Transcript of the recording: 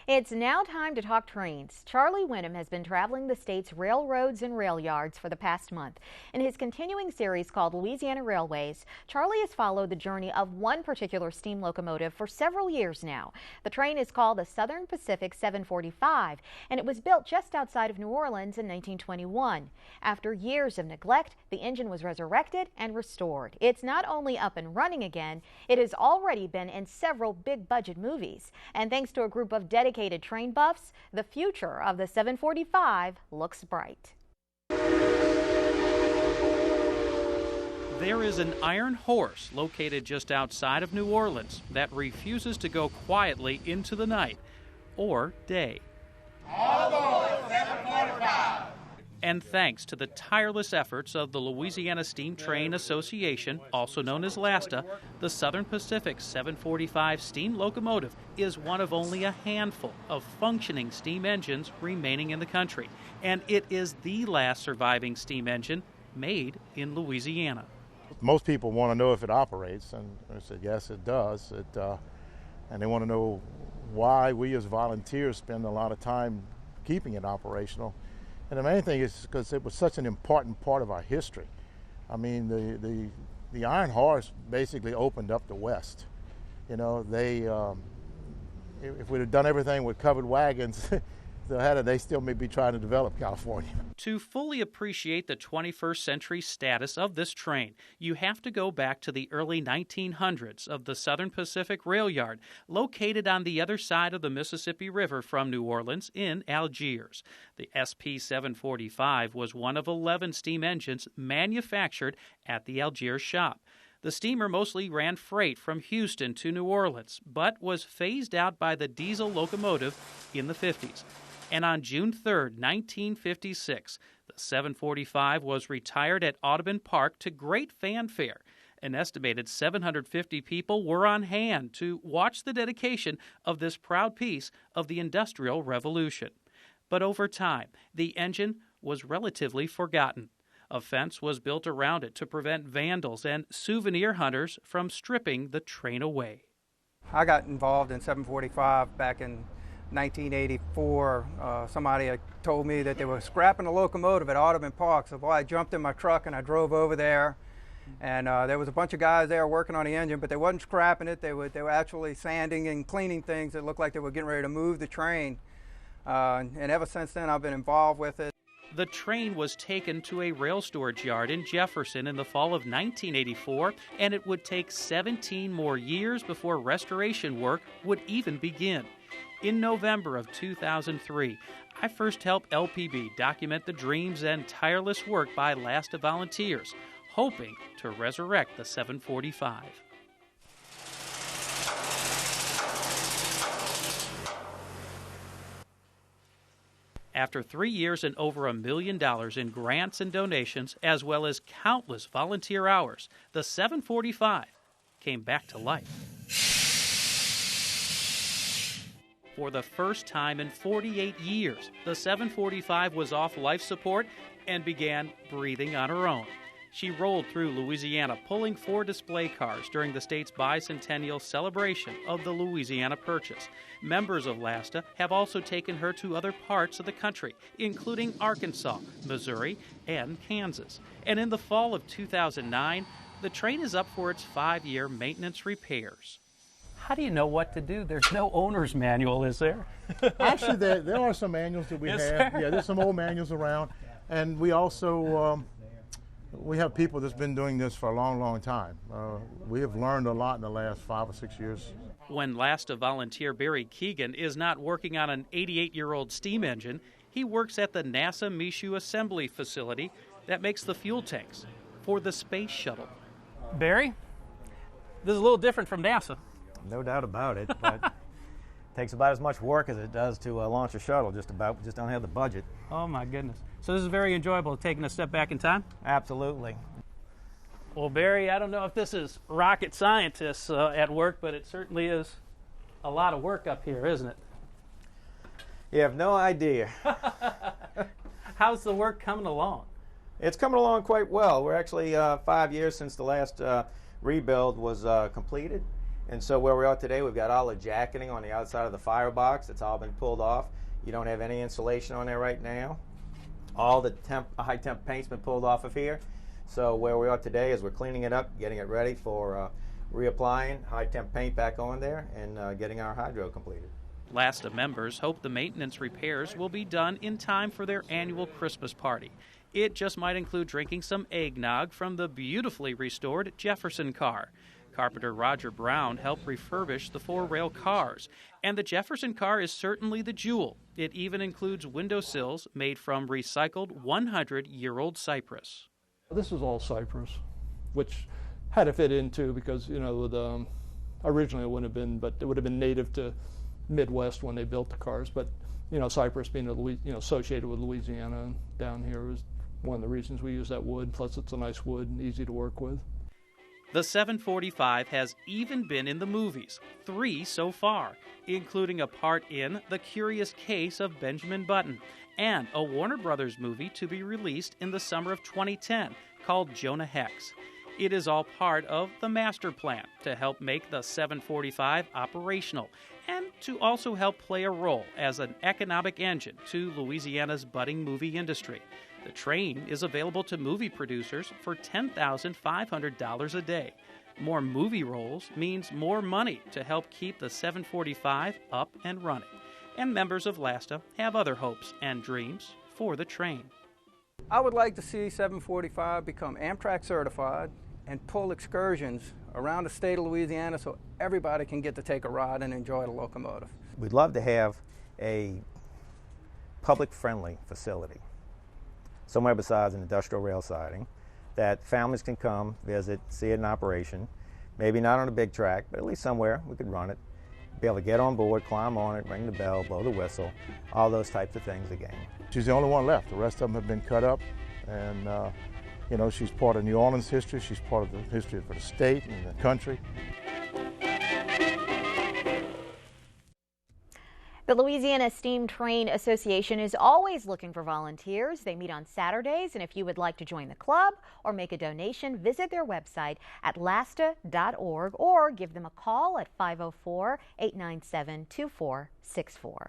It's now time to talk trains. Charlie Wyndham has been traveling the state's railroads and rail yards for the past month. In his continuing series called Louisiana Railways, Charlie has followed the journey of one particular steam locomotive for several years now. The train is called the Southern Pacific 745, and it was built just outside of New Orleans in 1921. After years of neglect, the engine was resurrected and restored. It's not only up and running again, it has already been in several big-budget movies. And thanks to a group of dedicated train buffs, the future of the 745 looks bright. There is an iron horse located just outside of New Orleans that refuses to go quietly into the night or day. All aboard 745! And thanks to the tireless efforts of the Louisiana Steam Train Association, also known as LASTA, the Southern Pacific 745 steam locomotive is one of only a handful of functioning steam engines remaining in the country. And it is the last surviving steam engine made in Louisiana. Most people want to know if it operates, and I said, yes, it does. And they want to know why we as volunteers spend a lot of time keeping it operational. And the main thing is because it was such an important part of our history. I mean, the Iron Horse basically opened up the West. You know, if we'd have done everything with covered wagons, they still may be trying to develop California. To fully appreciate the 21st century status of this train, you have to go back to the early 1900s of the Southern Pacific Rail Yard, located on the other side of the Mississippi River from New Orleans in Algiers. The SP-745 was one of 11 steam engines manufactured at the Algiers shop. The steamer mostly ran freight from Houston to New Orleans, but was phased out by the diesel locomotive in the 50s. And on June 3, 1956, the 745 was retired at Audubon Park to great fanfare. An estimated 750 people were on hand to watch the dedication of this proud piece of the Industrial Revolution. But over time, the engine was relatively forgotten. A fence was built around it to prevent vandals and souvenir hunters from stripping the train away. I got involved in 745 back in 1984. Somebody had told me that they were scrapping a locomotive at Audubon Park, so boy, I jumped in my truck and I drove over there, and there was a bunch of guys there working on the engine, but they wasn't scrapping it. They were actually sanding and cleaning things that looked like they were getting ready to move the train, and ever since then I've been involved with it. The train was taken to a rail storage yard in Jefferson in the fall of 1984, and it would take 17 more years before restoration work would even begin. In November of 2003, I first helped LPB document the dreams and tireless work by LASTA volunteers, hoping to resurrect the 745. After 3 years and over $1 million in grants and donations, as well as countless volunteer hours, the 745 came back to life. For the first time in 48 years, the 745 was off life support and began breathing on her own. She rolled through Louisiana, pulling 4 display cars during the state's bicentennial celebration of the Louisiana Purchase. Members of LASTA have also taken her to other parts of the country, including Arkansas, Missouri, and Kansas. And in the fall of 2009, the train is up for its 5-year maintenance repairs. How do you know what to do? There's no owner's manual, is there? Actually, there are some manuals that we have. Yeah, there's some old manuals around. And we also we have people that's been doing this for a long, long time. We have learned a lot in the last 5 or 6 years. When LASTA volunteer Barry Keegan is not working on an 88-year-old steam engine, he works at the NASA Michoud Assembly Facility that makes the fuel tanks for the space shuttle. Barry, this is a little different from NASA. No doubt about it, but it takes about as much work as it does to launch a shuttle, just don't have the budget. Oh my goodness. So this is very enjoyable, taking a step back in time? Absolutely. Well, Barry, I don't know if this is rocket scientists at work, but it certainly is a lot of work up here, isn't it? You have no idea. How's the work coming along? It's coming along quite well. We're actually 5 years since the last rebuild was completed, And so where we are today, we've got all the jacketing on the outside of the firebox. It's all been pulled off. You don't have any insulation on there right now. All the high temp paint's been pulled off of here. So where we are today is we're cleaning it up, getting it ready for reapplying high temp paint back on there and getting our hydro completed. LASTA members hope the maintenance repairs will be done in time for their annual Christmas party. It just might include drinking some eggnog from the beautifully restored Jefferson car. Carpenter Roger Brown helped refurbish the 4-rail cars, and the Jefferson car is certainly the jewel. It even includes windowsills made from recycled 100-year-old cypress. This is all cypress, which had to fit in too because, you know, originally it wouldn't have been, but it would have been native to Midwest when they built the cars. But, you know, cypress being associated with Louisiana down here is one of the reasons we use that wood. Plus, it's a nice wood and easy to work with. The 745 has even been in the movies, 3 so far, including a part in The Curious Case of Benjamin Button and a Warner Brothers movie to be released in the summer of 2010 called Jonah Hex. It is all part of the master plan to help make the 745 operational and to also help play a role as an economic engine to Louisiana's budding movie industry. The train is available to movie producers for $10,500 a day. More movie roles means more money to help keep the 745 up and running. And members of LASTA have other hopes and dreams for the train. I would like to see 745 become Amtrak certified and pull excursions around the state of Louisiana so everybody can get to take a ride and enjoy the locomotive. We'd love to have a public-friendly facility somewhere besides an industrial rail siding that families can come, visit, see it in operation, maybe not on a big track, but at least somewhere we could run it, be able to get on board, climb on it, ring the bell, blow the whistle, all those types of things again. She's the only one left. The rest of them have been cut up, and you know, she's part of New Orleans history. She's part of the history of the state and the country. The Louisiana Steam Train Association is always looking for volunteers. They meet on Saturdays, and if you would like to join the club or make a donation, visit their website at lasta.org or give them a call at 504-897-2464.